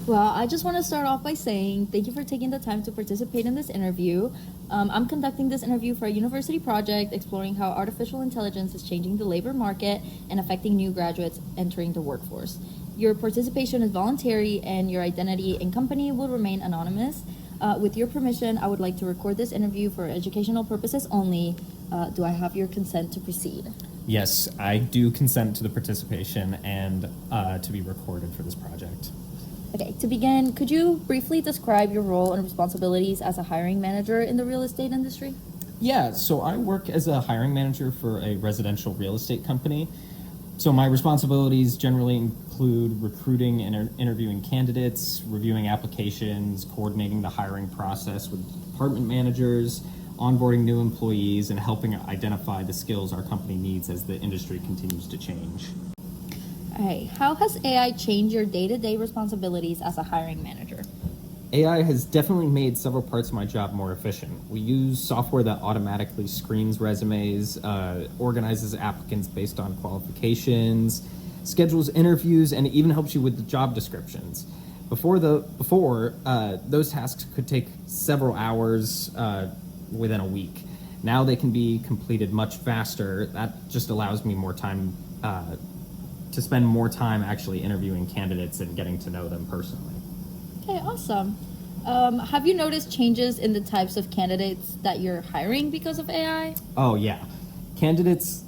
Well, I just want to start off by saying thank you for taking the time to participate in this interview. I'm conducting this interview for a university project exploring how artificial intelligence is changing the labor market and affecting new graduates entering the workforce. Your participation is voluntary and your identity and company will remain anonymous. With your permission, I would like to record this interview for educational purposes only. Do I have your consent to proceed? Yes, I do consent to the participation and to be recorded for this project. Okay, to begin, could you briefly describe your role and responsibilities as a hiring manager in the real estate industry? Yeah, so I work as a hiring manager for a residential real estate company. So my responsibilities generally include recruiting and interviewing candidates, reviewing applications, coordinating the hiring process with department managers, onboarding new employees, and helping identify the skills our company needs as the industry continues to change. All right, how has AI changed your day-to-day responsibilities as a hiring manager? AI has definitely made several parts of my job more efficient. We use software that automatically screens resumes, organizes applicants based on qualifications, schedules interviews, and even helps you with the job descriptions. Before, those tasks could take several hours within a week. Now they can be completed much faster. That just allows me more time to spend more time actually interviewing candidates and getting to know them personally. Okay, awesome. Have you noticed changes in the types of candidates that you're hiring because of AI? Oh, yeah. Candidates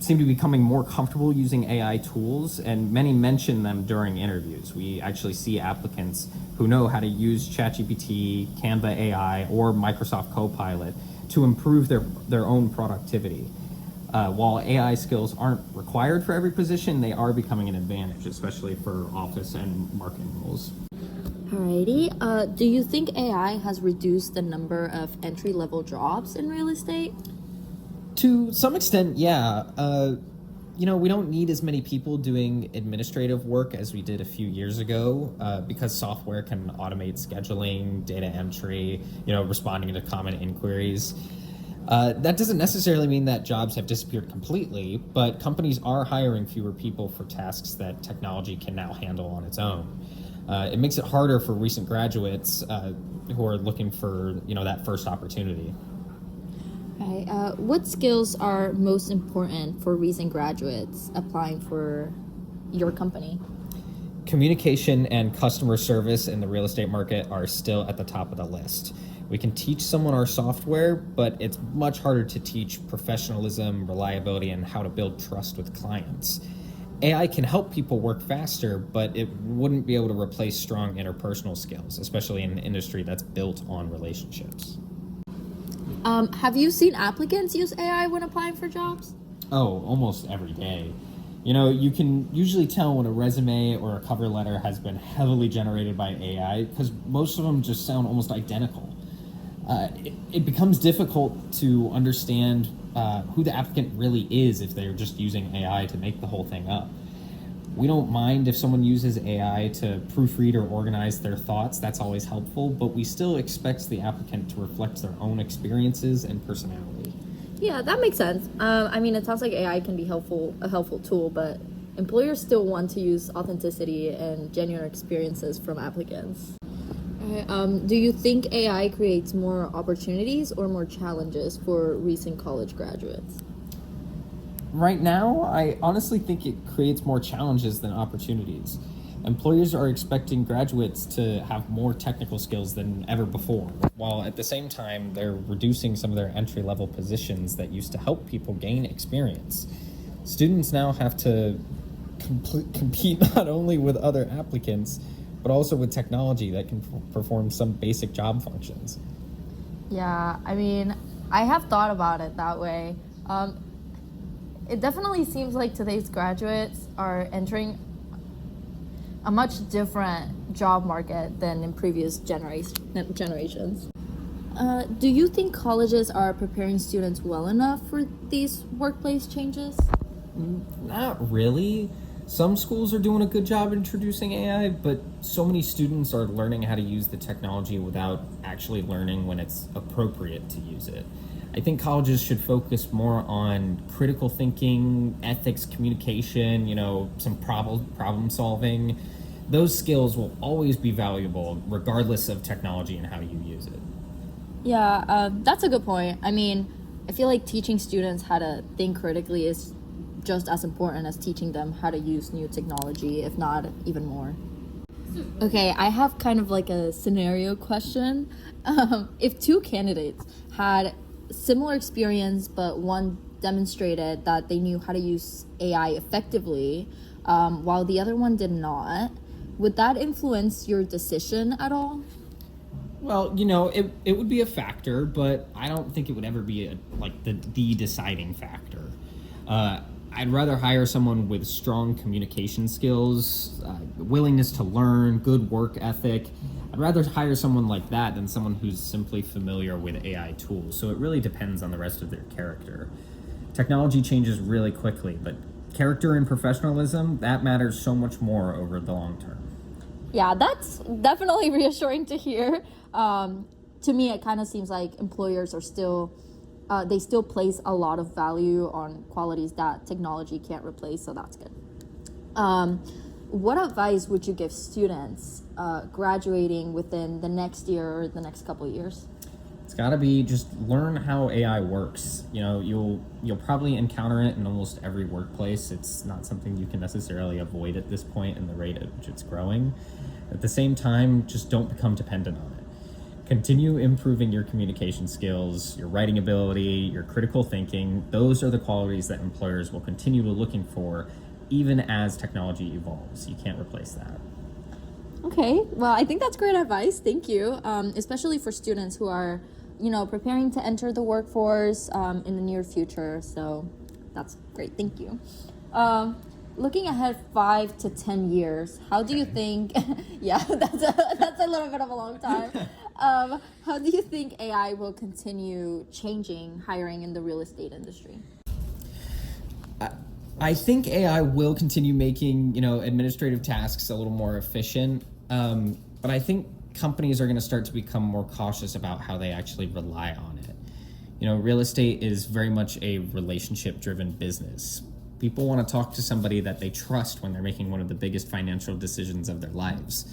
seem to be becoming more comfortable using AI tools, and many mention them during interviews. We actually see applicants who know how to use ChatGPT, Canva AI, or Microsoft Copilot to improve their own productivity. While AI skills aren't required for every position, they are becoming an advantage, especially for office and marketing roles. Alrighty. Do you think AI has reduced the number of entry-level jobs in real estate? To some extent, yeah. We don't need as many people doing administrative work as we did a few years ago because software can automate scheduling, data entry, responding to common inquiries. That doesn't necessarily mean that jobs have disappeared completely, but companies are hiring fewer people for tasks that technology can now handle on its own. It makes it harder for recent graduates who are looking for, that first opportunity. Right. What skills are most important for recent graduates applying for your company? Communication and customer service in the real estate market are still at the top of the list. We can teach someone our software, but it's much harder to teach professionalism, reliability, and how to build trust with clients. AI can help people work faster, but it wouldn't be able to replace strong interpersonal skills, especially in an industry that's built on relationships. Have you seen applicants use AI when applying for jobs? Oh, almost every day. You can usually tell when a resume or a cover letter has been heavily generated by AI because most of them just sound almost identical. It becomes difficult to understand who the applicant really is if they're just using AI to make the whole thing up. We don't mind if someone uses AI to proofread or organize their thoughts. That's always helpful, but we still expect the applicant to reflect their own experiences and personality. Yeah, that makes sense. It sounds like AI can be a helpful tool, but employers still want to use authenticity and genuine experiences from applicants. Do you think AI creates more opportunities or more challenges for recent college graduates? Right now, I honestly think it creates more challenges than opportunities. Employers are expecting graduates to have more technical skills than ever before, while at the same time, they're reducing some of their entry-level positions that used to help people gain experience. Students now have to compete not only with other applicants, but also with technology that can perform some basic job functions. Yeah, I have thought about it that way. It definitely seems like today's graduates are entering a much different job market than in previous generations. Do you think colleges are preparing students well enough for these workplace changes? Not really. Some schools are doing a good job introducing AI, but so many students are learning how to use the technology without actually learning when it's appropriate to use it. I think colleges should focus more on critical thinking, ethics, communication, some problem solving. those skills will always be valuable regardless of technology and how you use it. Yeah, that's a good point. I mean, I feel like teaching students how to think critically is just as important as teaching them how to use new technology, if not even more. Okay, I have kind of like a scenario question. If two candidates had similar experience, but one demonstrated that they knew how to use AI effectively, while the other one did not, would that influence your decision at all? Well, it would be a factor, but I don't think it would ever be the deciding factor. I'd rather hire someone with strong communication skills, willingness to learn, good work ethic. I'd rather hire someone like that than someone who's simply familiar with AI tools. So it really depends on the rest of their character. Technology changes really quickly, but character and professionalism, that matters so much more over the long term. Yeah, that's definitely reassuring to hear. To me, it kind of seems like employers are still, they still place a lot of value on qualities that technology can't replace, so that's good. What advice would you give students graduating within the next year or the next couple of years? It's got to be just learn how AI works. You'll probably encounter it in almost every workplace. It's not something you can necessarily avoid at this point in the rate at which it's growing. At the same time, just don't become dependent on it. Continue improving your communication skills, your writing ability, your critical thinking. Those are the qualities that employers will continue to looking for even as technology evolves. You can't replace that. Okay, well, I think that's great advice. Thank you. Especially for students who are, preparing to enter the workforce in the near future. So that's great. Thank you. Looking ahead 5 to 10 years, how do you think? Yeah, that's a little bit of a long time. How do you think AI will continue changing hiring in the real estate industry? I think AI will continue making, administrative tasks a little more efficient. But I think companies are going to start to become more cautious about how they actually rely on it. Real estate is very much a relationship-driven business. People want to talk to somebody that they trust when they're making one of the biggest financial decisions of their lives.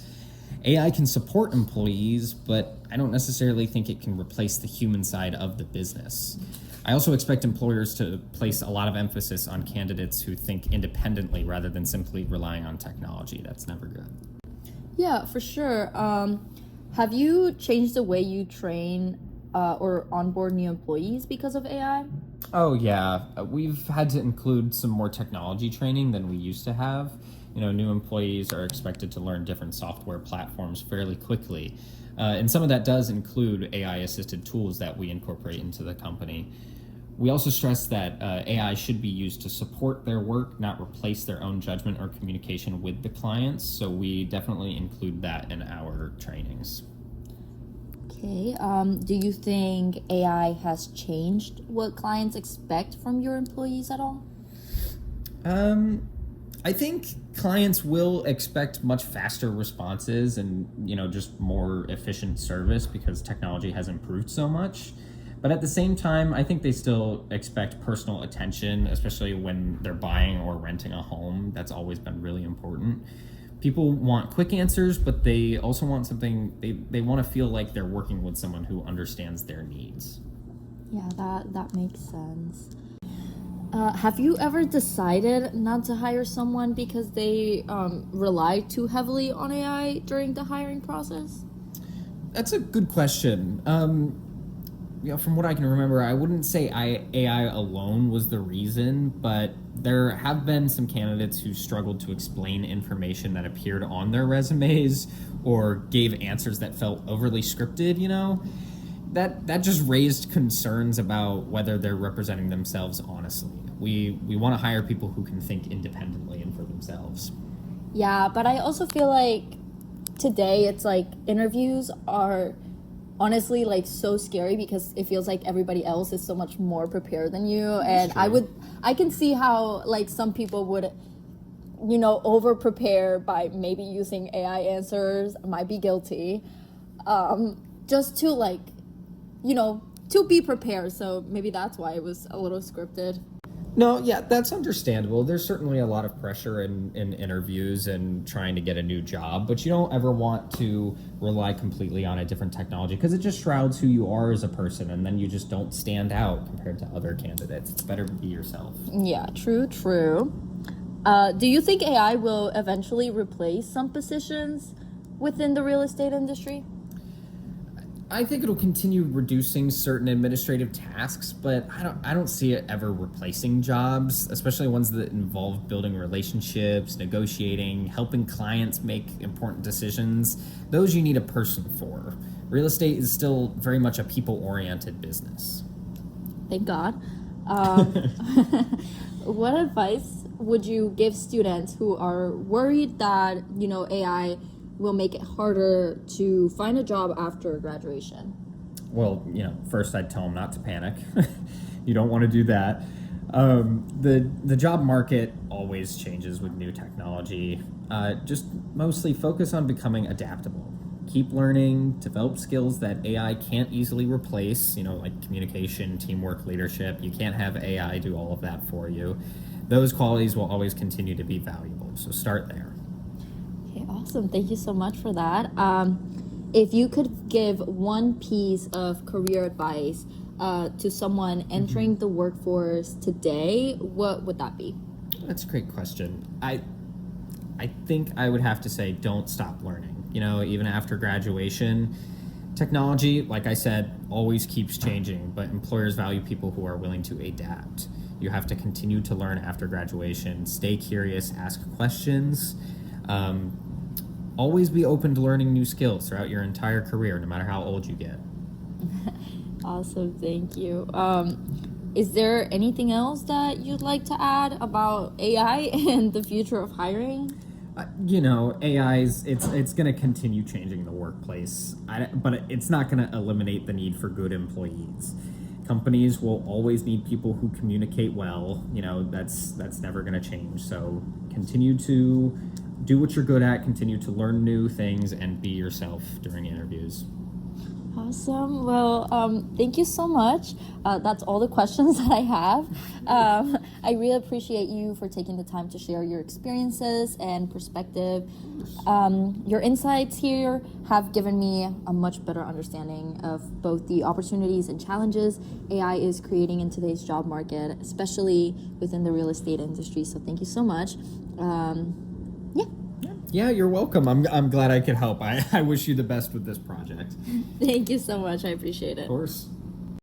AI can support employees, but I don't necessarily think it can replace the human side of the business. I also expect employers to place a lot of emphasis on candidates who think independently rather than simply relying on technology. That's never good. Yeah, for sure. Have you changed the way you train or onboard new employees because of AI? Oh, yeah. We've had to include some more technology training than we used to have. New employees are expected to learn different software platforms fairly quickly. And some of that does include AI-assisted tools that we incorporate into the company. We also stress that AI should be used to support their work, not replace their own judgment or communication with the clients. So we definitely include that in our trainings. Okay. Do you think AI has changed what clients expect from your employees at all? I think clients will expect much faster responses and, just more efficient service because technology has improved so much. But at the same time, I think they still expect personal attention, especially when they're buying or renting a home. That's always been really important. People want quick answers, but they also want something, they want to feel like they're working with someone who understands their needs. Yeah, that makes sense. Have you ever decided not to hire someone because they rely too heavily on AI during the hiring process? That's a good question. From what I can remember, I wouldn't say AI alone was the reason, but there have been some candidates who struggled to explain information that appeared on their resumes or gave answers that felt overly scripted, That just raised concerns about whether they're representing themselves honestly. We want to hire people who can think independently and for themselves. Yeah, but I also feel like today it's like interviews are honestly like so scary because it feels like everybody else is so much more prepared than you. And I can see how like some people would over prepare by maybe using AI answers. I might be guilty. Just to to be prepared. So maybe that's why it was a little scripted. No, yeah, that's understandable. There's certainly a lot of pressure in interviews and trying to get a new job, but you don't ever want to rely completely on a different technology because it just shrouds who you are as a person, and then you just don't stand out compared to other candidates. It's better to be yourself. Yeah, true, true. Do you think AI will eventually replace some positions within the real estate industry? I think it'll continue reducing certain administrative tasks, but I don't see it ever replacing jobs, especially ones that involve building relationships, negotiating, helping clients make important decisions. Those you need a person for. Real estate is still very much a people-oriented business. Thank God. What advice would you give students who are worried that, AI will make it harder to find a job after graduation? Well, first I'd tell them not to panic. You don't want to do that. The job market always changes with new technology. Just mostly focus on becoming adaptable. Keep learning, develop skills that AI can't easily replace, like communication, teamwork, leadership. You can't have AI do all of that for you. Those qualities will always continue to be valuable, so start there. Okay, awesome. Thank you so much for that. If you could give one piece of career advice to someone entering the workforce today, what would that be? That's a great question. I think I would have to say don't stop learning. Even after graduation, technology, like I said, always keeps changing, but employers value people who are willing to adapt. You have to continue to learn after graduation. Stay curious, ask questions. Always be open to learning new skills throughout your entire career, no matter how old you get. Awesome, thank you. Is there anything else that you'd like to add about AI and the future of hiring? AI's it's going to continue changing the workplace, but it's not going to eliminate the need for good employees. Companies will always need people who communicate well. That's never going to change. So continue to do what you're good at, continue to learn new things, and be yourself during interviews. Awesome. Well, thank you so much. That's all the questions that I have. I really appreciate you for taking the time to share your experiences and perspective. Your insights here have given me a much better understanding of both the opportunities and challenges AI is creating in today's job market, especially within the real estate industry. So thank you so much. Yeah, you're welcome. I'm glad I could help. I wish you the best with this project. Thank you so much. I appreciate it. Of course.